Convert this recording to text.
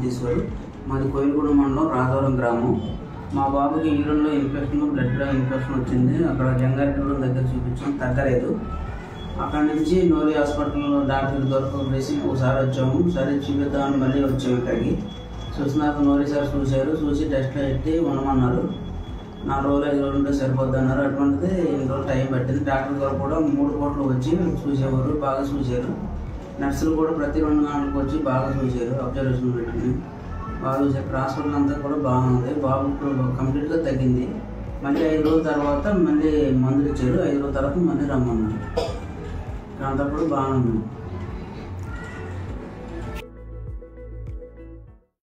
మారుతీశ్వరు. మాది కోయిలగూడెం మండలం రాఘవరం గ్రామం. మా బాబుకి యూరిన్లో ఇన్ఫెక్షన్, బ్లడ్ ఇన్ఫెక్షన్ వచ్చింది. అక్కడ జంగారెడ్డి దగ్గర చూపించాం, తగ్గలేదు. అక్కడ నుంచి నోరి హాస్పిటల్లో డాక్టర్ దొరక డ్రెస్సింగ్ ఒకసారి వచ్చాము. సరే చూపిద్దామని మళ్ళీ వచ్చాము ఇక్కడికి. చూసినాక నోరి సార్ చూశారు, చూసి టెస్ట్లో పెట్టి ఉండమన్నారు. 4 రోజులు 5 రోజులు ఉంటే సరిపోద్ది అన్నారు. అటువంటిది 8 రోజులు టైం పట్టింది. డాక్టర్ గారు కూడా 3 పూటలు వచ్చి చూసేవారు, బాగా చూశారు. నర్సులు కూడా ప్రతి 2 గంటలకు వచ్చి బాగా చూశారు, అబ్జర్వేషన్ పెట్టుకుని బాగా చూశారు. హాస్పిటల్ అంతా కూడా బాగుంది. బాబు ఇప్పుడు కంప్లీట్గా తగ్గింది. మళ్ళీ 5 రోజుల తర్వాత మళ్ళీ మందులు ఇచ్చారు. 5 రోజుల తర్వాత మళ్ళీ రమ్మన్నారు. అంతా కూడా బాగుంది.